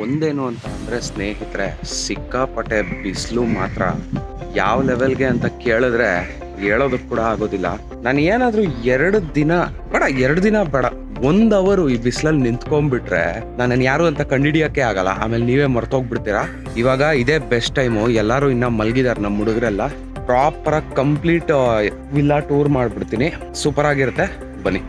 ಒಂದೇನು ಅಂತ ಅಂದರೆ ಸ್ನೇಹಿತರೆ, ಸಿಕ್ಕಾಪಟ್ಟೆ ಬಿಸಿಲು ಮಾತ್ರ ಯಾವ ಲೆವೆಲ್ಗೆ ಅಂತ ಕೇಳಿದ್ರೆ ಹೇಳೋದಕ್ಕೆ ಕೂಡ ಆಗೋದಿಲ್ಲ. ನಾನು ಏನಾದರೂ 2 ದಿನ ಬೇಡ 1 ಅವರ್ ಈ ಬಿಸಿಲಲ್ಲಿ ನಿಂತ್ಕೊಂಡ್ಬಿಟ್ರೆ ನನ್ನನ್ನು ಯಾರು ಅಂತ ಕಂಡಿಡಿಯೋಕ್ಕೆ ಆಗಲ್ಲ. ಆಮೇಲೆ ನೀವೇ ಮರ್ತೋಗ್ಬಿಡ್ತೀರಾ. ಇವಾಗ ಇದೇ ಬೆಸ್ಟ್ ಟೈಮು. ಎಲ್ಲರೂ ಇನ್ನೂ ಮಲಗಿದ್ದಾರೆ, ನಮ್ಮ ಹುಡುಗರೆಲ್ಲ. ಪ್ರಾಪರಾಗಿ ಕಂಪ್ಲೀಟ್ ವಿಲ್ಲಾ ಟೂರ್ ಮಾಡಿಬಿಡ್ತೀನಿ. ಸೂಪರ್ ಆಗಿರುತ್ತೆ, ಬನ್ನಿ.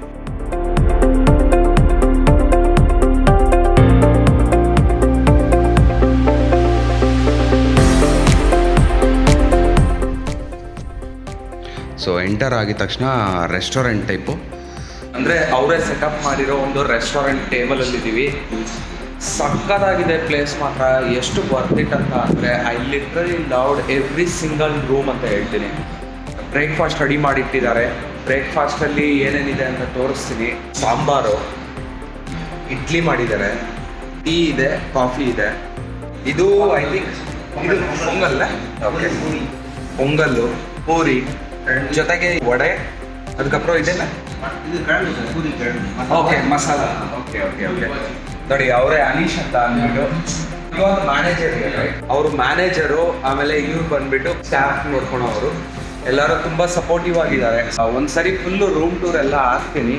ಸೊ ಎಂಟರ್ ಆಗಿದ ತಕ್ಷಣ ರೆಸ್ಟೋರೆಂಟ್ ಟೈಪು, ಅಂದರೆ ಅವರೇ ಸೆಟಪ್ ಮಾಡಿರೋ ಒಂದು ರೆಸ್ಟೋರೆಂಟ್ ಟೇಬಲಲ್ಲಿದ್ದೀವಿ. ಸಕ್ಕತ್ತಾಗಿದೆ ಪ್ಲೇಸ್ ಮಾತ್ರ. ಎಷ್ಟು ವರ್ತ್ ಇಟ್ ಅಂತ ಅಂದರೆ I literally loved every single room ಅಂತ ಹೇಳ್ತೀನಿ. ಬ್ರೇಕ್ಫಾಸ್ಟ್ ರೆಡಿ ಮಾಡಿಟ್ಟಿದ್ದಾರೆ. ಬ್ರೇಕ್ಫಾಸ್ಟಲ್ಲಿ ಏನೇನಿದೆ ಅಂತ ತೋರಿಸ್ತೀನಿ. ಸಾಂಬಾರು, ಇಡ್ಲಿ ಮಾಡಿದ್ದಾರೆ, ಟೀ ಇದೆ, ಕಾಫಿ ಇದೆ. ಇದು ಐ ಥಿಂಕ್ ಇದು ಪೊಂಗಲ್. ಓಕೆ, ಪೊಂಗಲ್ಲು, ಪೂರಿ ಜೊತೆಗೆ ವಡೆ, ಅದಕ್ಕப்புறம் ಇದೆಲ್ಲ okay masala. Okay okay okay ನೋಡಿ, ಅವರೇ ಅನೀಶ್ ಅಂತ ಅಂದ್ಬಿಟ್ಟು ಇವಾಗ ಮ್ಯಾನೇಜರ್ ಇದ್ದಾರೆ. ಅವರು ಮ್ಯಾನೇಜರು. ಆಮೇಲೆ ಇವ್ರು ಬಂದ್ಬಿಟ್ಟು ಸ್ಟಾಫ್ ನೋಡ್ಕೊಳೋರು. ಎಲ್ಲರೂ ತುಂಬ ಸಪೋರ್ಟಿವ್ ಆಗಿದ್ದಾರೆ. ಒಂದ್ಸರಿ ಫುಲ್ಲು ರೂಮ್ ಟೂರ್ ಎಲ್ಲ ಹಾಕ್ತೀನಿ,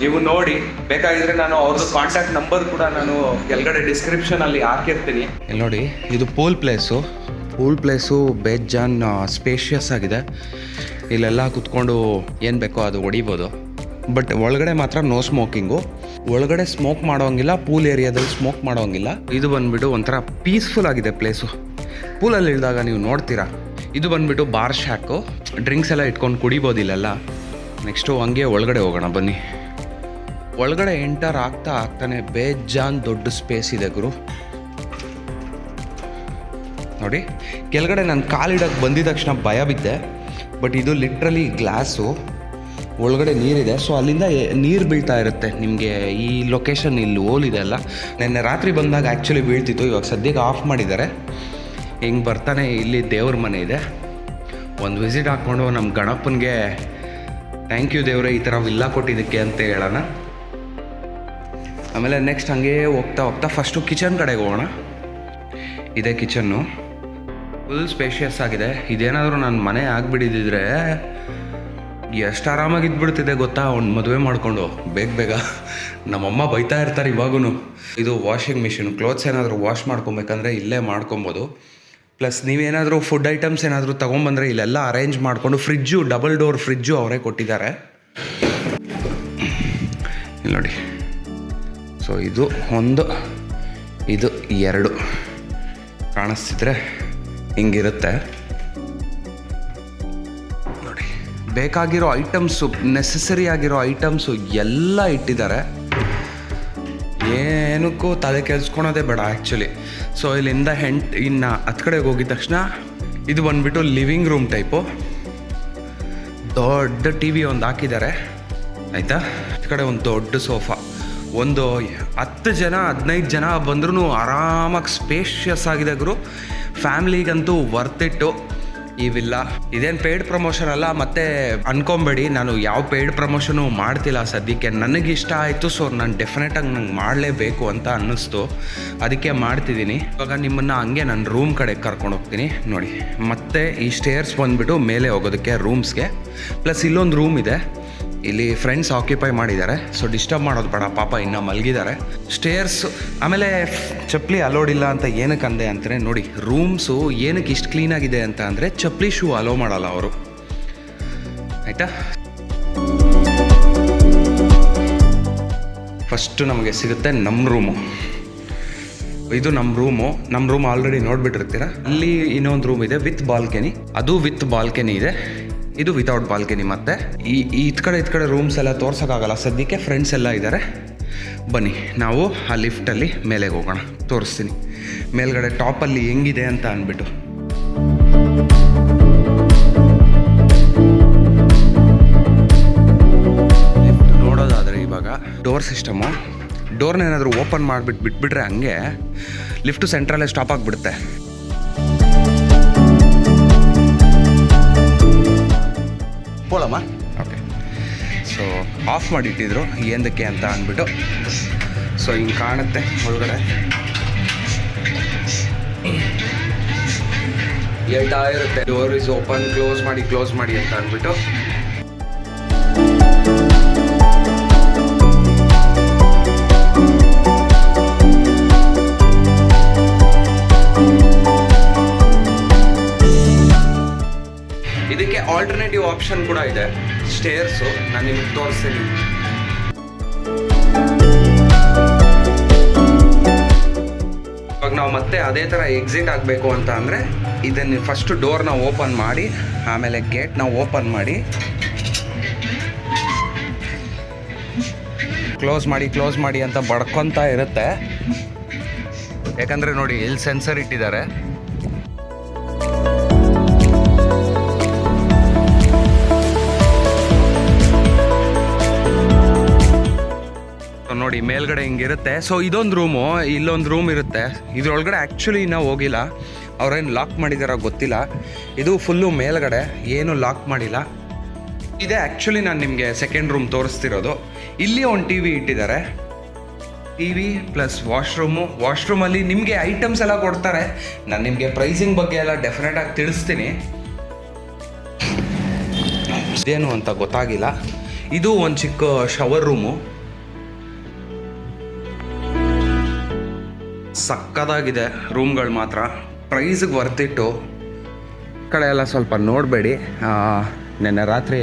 ನೀವು ನೋಡಿ. ಬೇಕಾಗಿದ್ರೆ ನಾನು ಅವ್ರದ್ದು ಕಾಂಟ್ಯಾಕ್ಟ್ ನಂಬರ್ ಕೂಡ ನಾನು ಕೆಳಗಡೆ ಡಿಸ್ಕ್ರಿಪ್ಷನಲ್ಲಿ ಹಾಕಿರ್ತೀನಿ. ಇಲ್ಲಿ ನೋಡಿ, ಇದು ಪೂಲ್ ಪ್ಲೇಸು ಬೇಜಾನ್ ಸ್ಪೇಷಿಯಸ್ ಆಗಿದೆ. ಇಲ್ಲೆಲ್ಲ ಕುತ್ಕೊಂಡು ಏನು ಬೇಕೋ ಅದು ಹೊಡಿಬೋದು. ಬಟ್ ಒಳಗಡೆ ಮಾತ್ರ ನೋ ಸ್ಮೋಕಿಂಗು. ಒಳಗಡೆ ಸ್ಮೋಕ್ ಮಾಡೋಂಗಿಲ್ಲ, ಪೂಲ್ ಏರಿಯಾದಲ್ಲಿ ಸ್ಮೋಕ್ ಮಾಡೋಂಗಿಲ್ಲ. ಇದು ಬಂದುಬಿಟ್ಟು ಒಂಥರ ಪೀಸ್ಫುಲ್ ಆಗಿದೆ ಪ್ಲೇಸು. ಪೂಲಲ್ಲಿ ಇಳಿದಾಗ ನೀವು ನೋಡ್ತೀರಾ. ಇದು ಬಂದುಬಿಟ್ಟು ಬಾರ್ ಶಾಕು, ಡ್ರಿಂಕ್ಸ್ ಎಲ್ಲ ಇಟ್ಕೊಂಡು ಕುಡಿಬೋದು ಇಲ್ಲೆಲ್ಲ. ನೆಕ್ಸ್ಟು ಹಂಗೆ ಒಳಗಡೆ ಹೋಗೋಣ ಬನ್ನಿ. ಒಳಗಡೆ ಎಂಟರ್ ಆಗ್ತಾನೆ ಬೇಜಾನ್ ದೊಡ್ಡ ಸ್ಪೇಸ್ ಇದೆ ಗುರು. ನೋಡಿ, ಕೆಳಗಡೆ ನಾನು ಕಾಲಿಡಕ್ಕೆ ಬಂದಿದ ತಕ್ಷಣ ಭಯ ಬಿದ್ದೆ. ಬಟ್ ಇದು ಲಿಟ್ರಲಿ ಗ್ಲಾಸು, ಒಳಗಡೆ ನೀರಿದೆ. ಸೊ ಅಲ್ಲಿಂದ ನೀರು ಬೀಳ್ತಾ ಇರುತ್ತೆ ನಿಮಗೆ. ಈ ಲೊಕೇಶನ್ ಇಲ್ಲಿ ಹೋಲಿದೆ ಅಲ್ಲ, ನೆನ್ನೆ ರಾತ್ರಿ ಬಂದಾಗ ಆ್ಯಕ್ಚುಲಿ ಬೀಳ್ತಿತ್ತು. ಇವಾಗ ಸದ್ಯಕ್ಕೆ ಆಫ್ ಮಾಡಿದ್ದಾರೆ. ಹಿಂಗೆ ಬರ್ತಾನೆ ಇಲ್ಲಿ ದೇವ್ರ ಮನೆ ಇದೆ. ಒಂದು ವಿಸಿಟ್ ಹಾಕ್ಕೊಂಡು ನಮ್ಮ ಗಣಪನಿಗೆ ಥ್ಯಾಂಕ್ ಯು ದೇವ್ರೆ ಈ ಥರ ವಿಲ್ಲಾ ಕೊಟ್ಟಿದ್ದಕ್ಕೆ ಅಂತ ಹೇಳೋಣ. ಆಮೇಲೆ ನೆಕ್ಸ್ಟ್ ಹಂಗೆ ಹೋಗ್ತಾ ಫಸ್ಟು ಕಿಚನ್ ಕಡೆಗೆ ಹೋಗೋಣ. ಇದೇ ಕಿಚನ್ನು, ಫುಲ್ ಸ್ಪೇಷಿಯಸ್ ಆಗಿದೆ. ಇದೇನಾದರೂ ನನ್ನ ಮನೆ ಆಗಿಬಿಟ್ಟಿದ್ದಿದ್ರೆ ಎಷ್ಟು ಆರಾಮಾಗಿದ್ಬಿಡ್ತಿದೆ ಗೊತ್ತಾ. ಒಂದು ಮದುವೆ ಮಾಡಿಕೊಂಡು ಬೇಗ ನಮ್ಮಮ್ಮ ಬೈತಾ ಇರ್ತಾರೆ ಇವಾಗೂ. ಇದು ವಾಷಿಂಗ್ ಮಿಷಿನ್. ಕ್ಲೋತ್ಸ್ ಏನಾದರೂ ವಾಶ್ ಮಾಡ್ಕೊಬೇಕಂದ್ರೆ ಇಲ್ಲೇ ಮಾಡ್ಕೊಬೋದು. ಪ್ಲಸ್ ನೀವೇನಾದರೂ ಫುಡ್ ಐಟಮ್ಸ್ ಏನಾದರೂ ತೊಗೊಂಬಂದರೆ ಇಲ್ಲೆಲ್ಲ ಅರೇಂಜ್ ಮಾಡಿಕೊಂಡು, ಫ್ರಿಜ್ಜು, ಡಬಲ್ ಡೋರ್ ಫ್ರಿಜ್ಜು ಅವರೇ ಕೊಟ್ಟಿದ್ದಾರೆ. ಇಲ್ಲಿ ನೋಡಿ. ಸೊ ಇದು 1, ಇದು 2 ಕಾಣಿಸ್ತಿದ್ರೆ ಹಿಂಗಿರುತ್ತೆ ನೋಡಿ. ಬೇಕಾಗಿರೋ ಐಟಮ್ಸು, ನೆಸೆಸರಿ ಆಗಿರೋ ಐಟಮ್ಸು ಎಲ್ಲ ಇಟ್ಟಿದ್ದಾರೆ. ಏನಕ್ಕೂ ತಲೆ ಕೆಲ್ಸ್ಕೊಳೋದೇ ಬೇಡ ಆ್ಯಕ್ಚುಲಿ. ಸೊ ಇಲ್ಲಿಂದ ಇನ್ನು ಹತ್ತು ಕಡೆಗೆ ಹೋಗಿದ ತಕ್ಷಣ ಇದು ಬಂದುಬಿಟ್ಟು ಲಿವಿಂಗ್ ರೂಮ್ ಟೈಪು. ದೊಡ್ಡ ಟಿ ವಿ ಒಂದು ಹಾಕಿದ್ದಾರೆ ಆಯಿತಾ. ಈ ಕಡೆ ಒಂದು ದೊಡ್ಡ ಸೋಫಾ. ಒಂದು 10 ಜನ 15 ಜನ ಬಂದ್ರೂ ಆರಾಮಾಗಿ ಸ್ಪೇಷಿಯಸ್ ಆಗಿದೆ ಗುರು. ಫ್ಯಾಮ್ಲಿಗಂತೂ ವರ್ತ್ ಇಟ್ಟು ಈ ವಿಲ್ಲಾ. ಇದೇನು ಪೇಯ್ಡ್ ಪ್ರಮೋಷನ್ ಅಲ್ಲ, ಮತ್ತೆ ಅನ್ಕೊಂಬೇಡಿ, ನಾನು ಯಾವ ಪೇಯ್ಡ್ ಪ್ರಮೋಷನು ಮಾಡ್ತಿಲ್ಲ ಸದ್ಯಕ್ಕೆ. ನನಗಿಷ್ಟ ಆಯಿತು, ಸೊ ನಾನು ಡೆಫಿನೆಟಾಗಿ ನಂಗೆ ಮಾಡಲೇಬೇಕು ಅಂತ ಅನ್ನಿಸ್ತು, ಅದಕ್ಕೆ ಮಾಡ್ತಿದ್ದೀನಿ. ಇವಾಗ ನಿಮ್ಮನ್ನು ಹಂಗೆ ನನ್ನ ರೂಮ್ ಕಡೆ ಕರ್ಕೊಂಡು ಹೋಗ್ತೀನಿ ನೋಡಿ. ಮತ್ತೆ ಈ ಸ್ಟೇರ್ಸ್ ಬಂದುಬಿಟ್ಟು ಮೇಲೆ ಹೋಗೋದಕ್ಕೆ ರೂಮ್ಸ್ಗೆ. ಪ್ಲಸ್ ಇಲ್ಲೊಂದು ರೂಮ್ ಇದೆ, ಇಲ್ಲಿ ಫ್ರೆಂಡ್ಸ್ ಆಕ್ಯುಪೈ ಮಾಡಿದ್ದಾರೆ. ಸೊ ಡಿಸ್ಟರ್ಬ್ ಮಾಡೋದು ಬೇಡ, ಪಾಪ ಇನ್ನೂ ಮಲಗಿದ್ದಾರೆ. ಸ್ಟೇರ್ಸು ಆಮೇಲೆ ಚಪ್ಪಲಿ ಅಲೋಡಿಲ್ಲ ಅಂತ ಏನಕ್ಕೆ ಅಂದೆ ಅಂತಾರೆ ನೋಡಿ. ರೂಮ್ಸು ಏನಕ್ಕೆ ಇಷ್ಟು ಕ್ಲೀನಾಗಿದೆ ಅಂತ ಅಂದರೆ ಚಪ್ಪಲಿ ಶೂ ಅಲೋ ಮಾಡಲ್ಲ ಅವರು, ಆಯಿತಾ. ಫಸ್ಟು ನಮಗೆ ಸಿಗುತ್ತೆ ನಮ್ಮ ರೂಮು. ಇದು ನಮ್ಮ ರೂಮ್ ಆಲ್ರೆಡಿ ನೋಡಿಬಿಟ್ಟಿರ್ತೀರ. ಅಲ್ಲಿ ಇನ್ನೊಂದು ರೂಮ್ ಇದೆ ವಿತ್ ಬಾಲ್ಕನಿ. ಅದು ವಿತ್ ಬಾಲ್ಕನಿ ಇದೆ, ಇದು ವಿತೌಟ್ ಬಾಲ್ಕನಿ. ಮತ್ತು ಈ ಕಡೆ ರೂಮ್ಸ್ ಎಲ್ಲ ತೋರ್ಸೋಕ್ಕಾಗಲ್ಲ ಸದ್ಯಕ್ಕೆ, ಫ್ರೆಂಡ್ಸ್ ಎಲ್ಲ ಇದ್ದಾರೆ. ಬನ್ನಿ ನಾವು ಆ ಲಿಫ್ಟಲ್ಲಿ ಮೇಲೆ ಹೋಗೋಣ, ತೋರಿಸ್ತೀನಿ ಮೇಲ್ಗಡೆ ಟಾಪಲ್ಲಿ ಹೆಂಗಿದೆ ಅಂತ ಅಂದ್ಬಿಟ್ಟು. ಲಿಫ್ಟ್ ನೋಡೋದಾದರೆ ಇವಾಗ ಡೋರ್ ಸಿಸ್ಟಮು. ಡೋರ್ನ ಏನಾದರೂ ಓಪನ್ ಬಿಟ್ಬಿಟ್ರೆ ಹಂಗೆ ಲಿಫ್ಟು ಸೆಂಟ್ರಲ್ಲೇ ಸ್ಟಾಪ್ ಆಗಿಬಿಡುತ್ತೆ. ಹೋಲಮ್ಮ. ಓಕೆ, ಸೊ ಆಫ್ ಮಾಡಿಟ್ಟಿದ್ರು ಏನಕ್ಕೆ ಅಂತ ಅಂದ್ಬಿಟ್ಟು. ಸೊ ಹಿಂಗೆ ಕಾಣುತ್ತೆ ಒಳಗಡೆ. ಹೇಳ್ತಾ ಇರುತ್ತೆ ಡೋರ್ ಇಸ್ ಓಪನ್, ಕ್ಲೋಸ್ ಮಾಡಿ ಅಂತ ಅಂದ್ಬಿಟ್ಟು. ಇದಕ್ಕೆ ಆಲ್ಟರ್ನೇಟಿವ್ ಆಪ್ಷನ್ ಕೂಡ ಇದೆ, ಸ್ಟೇರ್ಸು. ನಾನು ನಿಮ್ಗೆ ತೋರಿಸ್ತೀನಿ. ಇವಾಗ ನಾವು ಮತ್ತೆ ಅದೇ ಥರ ಎಕ್ಸಿಟ್ ಆಗಬೇಕು ಅಂತ ಅಂದರೆ ಇದನ್ನು ಫಸ್ಟು ಡೋರ್ನ ಓಪನ್ ಮಾಡಿ, ಆಮೇಲೆ ಗೇಟ್ನ ಓಪನ್ ಮಾಡಿ ಕ್ಲೋಸ್ ಮಾಡಿ ಅಂತ ಬಡ್ಕೊತಾ ಇರುತ್ತೆ. ಯಾಕಂದರೆ ನೋಡಿ ಇಲ್ಲಿ ಸೆನ್ಸರ್ ಇಟ್ಟಿದ್ದಾರೆ. ನೋಡಿ ಮೇಲ್ಗಡೆ ಹಿಂಗಿರುತ್ತೆ. ಸೊ ಇದೊಂದು ರೂಮು, ಇಲ್ಲೊಂದು ರೂಮ್ ಇರುತ್ತೆ. ಇದ್ರೊಳಗಡೆ ಆ್ಯಕ್ಚುಲಿ ಇನ್ನೂ ಹೋಗಿಲ್ಲ, ಅವ್ರೇನು ಲಾಕ್ ಮಾಡಿದಾರೋ ಗೊತ್ತಿಲ್ಲ. ಇದು ಫುಲ್ಲು ಮೇಲ್ಗಡೆ, ಏನು ಲಾಕ್ ಮಾಡಿಲ್ಲ. ಇದೆ ಆ್ಯಕ್ಚುಲಿ ನಾನು ನಿಮಗೆ ಸೆಕೆಂಡ್ ರೂಮ್ ತೋರಿಸ್ತಿರೋದು. ಇಲ್ಲಿ ಒಂದು ಟಿ ವಿ ಇಟ್ಟಿದ್ದಾರೆ, ಟಿ ವಿ ಪ್ಲಸ್ ವಾಶ್ರೂಮಲ್ಲಿ ನಿಮಗೆ ಐಟಮ್ಸ್ ಎಲ್ಲ ಕೊಡ್ತಾರೆ. ನಾನು ನಿಮಗೆ ಪ್ರೈಸಿಂಗ್ ಬಗ್ಗೆ ಎಲ್ಲ ಡೆಫಿನೆಟಾಗಿ ತಿಳಿಸ್ತೀನಿ. ಇದೇನು ಅಂತ ಗೊತ್ತಾಗಿಲ್ಲ. ಇದು ಒಂದು ಚಿಕ್ಕ ಶವರ್ ರೂಮು, ಸಕ್ಕದಾಗಿದೆ ರೂಮ್ಗಳು ಮಾತ್ರ. ಪ್ರೈಸಿಗೆ ವರ್ತಿಟ್ಟು. ಕಡೆ ಎಲ್ಲ ಸ್ವಲ್ಪ ನೋಡಬೇಡಿ, ನೆನ್ನೆ ರಾತ್ರಿ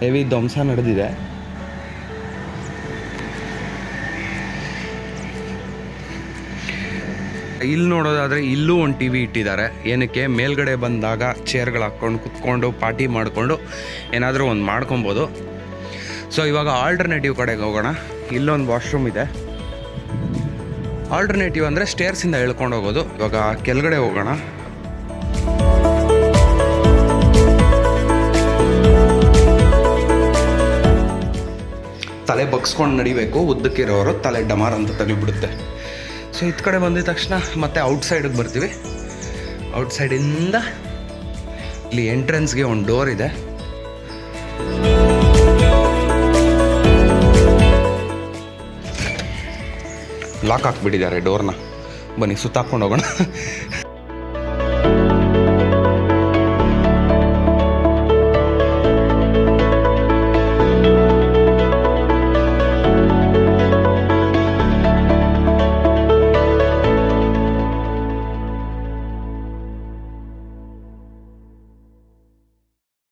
ಹೆವಿ ಧ್ವಂಸ ನಡೆದಿದೆ. ಇಲ್ಲಿ ನೋಡೋದಾದರೆ ಇಲ್ಲೂ ಒಂದು ಟಿ ವಿ ಇಟ್ಟಿದ್ದಾರೆ. ಏನಕ್ಕೆ ಮೇಲ್ಗಡೆ ಬಂದಾಗ ಚೇರ್ಗಳು ಹಾಕ್ಕೊಂಡು ಕುತ್ಕೊಂಡು ಪಾರ್ಟಿ ಮಾಡಿಕೊಂಡು ಏನಾದರೂ ಒಂದು ಮಾಡ್ಕೊಬೋದು. ಸೊ ಇವಾಗ ಆಲ್ಟರ್ನೇಟಿವ್ ಕಡೆಗೆ ಹೋಗೋಣ. ಇಲ್ಲೊಂದು ವಾಶ್ರೂಮ್ ಇದೆ. ಆಲ್ಟರ್ನೇಟಿವ್ ಅಂದರೆ ಸ್ಟೇರ್ಸಿಂದ ಇಳ್ಕೊಂಡು ಹೋಗೋದು. ಇವಾಗ ಕೆಳಗಡೆ ಹೋಗೋಣ. ತಲೆ ಬಗ್ಸ್ಕೊಂಡು ನಡಿಬೇಕು, ಉದ್ದಕ್ಕಿರೋರು ತಲೆ ಡಮಾರ್ ಅಂತ ತಗಲಿಬಿಡುತ್ತೆ. ಸೊ ಇದು ಕಡೆ ಬಂದಿದ ತಕ್ಷಣ ಮತ್ತೆ ಔಟ್ಸೈಡಿಗೆ ಬರ್ತೀವಿ. ಔಟ್ಸೈಡಿಂದ ಇಲ್ಲಿ ಎಂಟ್ರೆನ್ಸ್ಗೆ ಒಂದು ಡೋರ್ ಇದೆ. ಲಾಕ್ ಹಾಕ್ಬಿಟ್ಟಿದ್ದಾರೆ ಡೋರ್ನ. ಬನ್ನಿ ಸುತ್ತಾಕೊಂಡು ಹೋಗೋಣ.